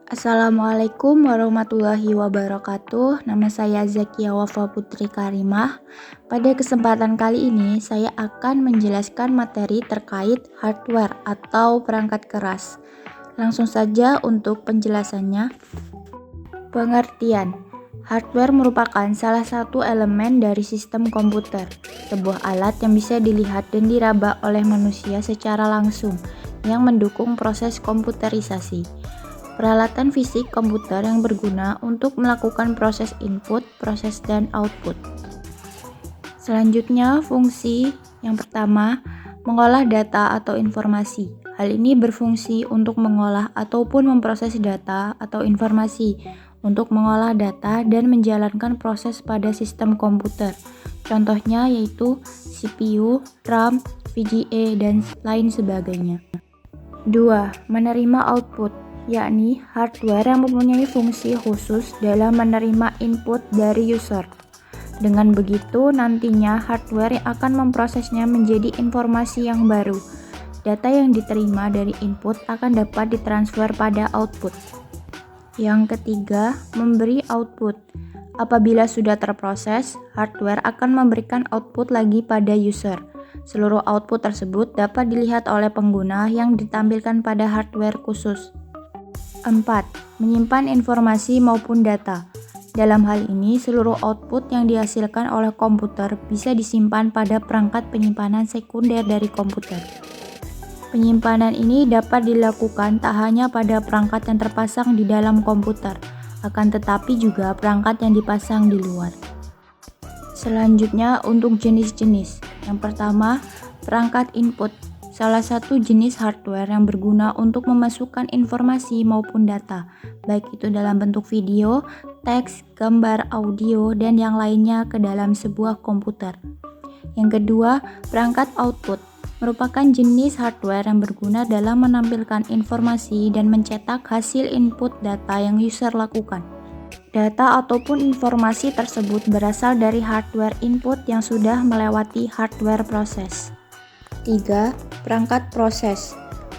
Assalamualaikum warahmatullahi wabarakatuh. Nama saya Zakia Wafa Putri Karimah. Pada kesempatan kali ini, saya akan menjelaskan materi terkait hardware atau perangkat keras. Langsung saja untuk penjelasannya. Pengertian. Hardware merupakan salah satu elemen dari sistem komputer, sebuah alat yang bisa dilihat dan diraba oleh manusia secara langsung, yang mendukung proses komputerisasi. Peralatan fisik komputer yang berguna untuk melakukan proses input, proses, dan output. Selanjutnya, fungsi yang pertama, mengolah data atau informasi. Hal ini berfungsi untuk mengolah ataupun memproses data atau informasi, untuk mengolah data dan menjalankan proses pada sistem komputer. Contohnya yaitu CPU, RAM, VGA, dan lain sebagainya. 2. Menerima output, yakni hardware yang mempunyai fungsi khusus dalam menerima input dari user. Dengan begitu, nantinya hardware yang akan memprosesnya menjadi informasi yang baru. Data yang diterima dari input akan dapat ditransfer pada output. Yang ketiga, memberi output. Apabila sudah terproses, hardware akan memberikan output lagi pada user. Seluruh output tersebut dapat dilihat oleh pengguna yang ditampilkan pada hardware khusus. 4. Menyimpan informasi maupun data. Dalam hal ini, seluruh output yang dihasilkan oleh komputer bisa disimpan pada perangkat penyimpanan sekunder dari komputer. Penyimpanan ini dapat dilakukan tak hanya pada perangkat yang terpasang di dalam komputer, akan tetapi juga perangkat yang dipasang di luar. Selanjutnya, untuk jenis-jenis. Yang pertama, perangkat input. Salah satu jenis hardware yang berguna untuk memasukkan informasi maupun data, baik itu dalam bentuk video, teks, gambar, audio, dan yang lainnya ke dalam sebuah komputer. Yang kedua, perangkat output. Merupakan jenis hardware yang berguna dalam menampilkan informasi dan mencetak hasil input data yang user lakukan. Data ataupun informasi tersebut berasal dari hardware input yang sudah melewati hardware proses. 3. Perangkat proses.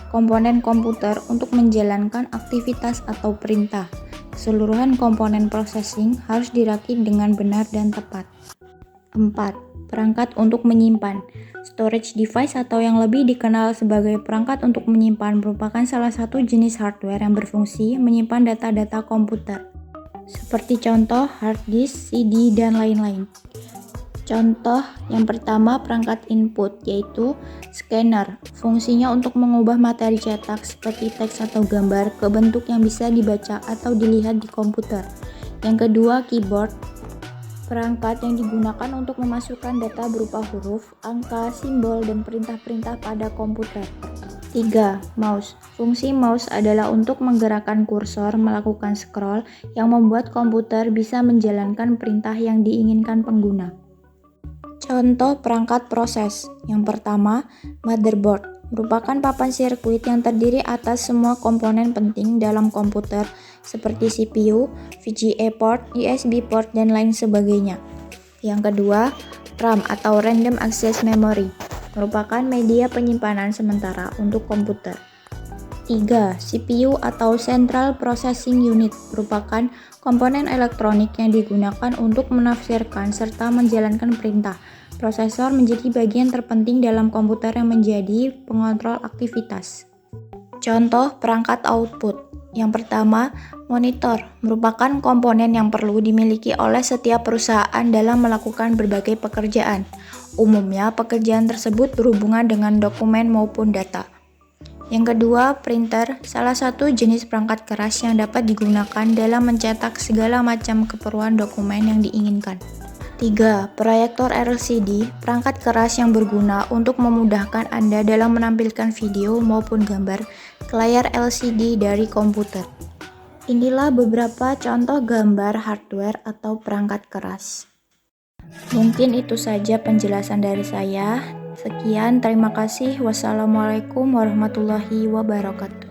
Komponen komputer untuk menjalankan aktivitas atau perintah. Keseluruhan komponen processing harus dirakit dengan benar dan tepat. 4. Perangkat untuk menyimpan. Storage device atau yang lebih dikenal sebagai perangkat untuk menyimpan merupakan salah satu jenis hardware yang berfungsi menyimpan data-data komputer. Seperti contoh hard disk, CD, dan lain-lain. Contoh yang pertama perangkat input yaitu scanner. Fungsinya untuk mengubah materi cetak seperti teks atau gambar ke bentuk yang bisa dibaca atau dilihat di komputer. Yang kedua keyboard. Perangkat yang digunakan untuk memasukkan data berupa huruf, angka, simbol, dan perintah-perintah pada komputer. 3. Mouse. Fungsi mouse adalah untuk menggerakkan kursor melakukan scroll yang membuat komputer bisa menjalankan perintah yang diinginkan pengguna. Contoh perangkat proses. Yang pertama, motherboard. Merupakan papan sirkuit yang terdiri atas semua komponen penting dalam komputer seperti CPU, VGA port, USB port, dan lain sebagainya. Yang kedua, RAM atau Random Access Memory. Merupakan media penyimpanan sementara untuk komputer. 3. CPU atau Central Processing Unit merupakan komponen elektronik yang digunakan untuk menafsirkan serta menjalankan perintah. Prosesor menjadi bagian terpenting dalam komputer yang menjadi pengontrol aktivitas. Contoh perangkat output. Yang pertama, monitor merupakan komponen yang perlu dimiliki oleh setiap perusahaan dalam melakukan berbagai pekerjaan. Umumnya, pekerjaan tersebut berhubungan dengan dokumen maupun data. Yang kedua, printer, salah satu jenis perangkat keras yang dapat digunakan dalam mencetak segala macam keperluan dokumen yang diinginkan. 3. Proyektor LCD, perangkat keras yang berguna untuk memudahkan Anda dalam menampilkan video maupun gambar ke layar LCD dari komputer. Inilah beberapa contoh gambar hardware atau perangkat keras. Mungkin itu saja penjelasan dari saya. Sekian, terima kasih. Wassalamualaikum warahmatullahi wabarakatuh.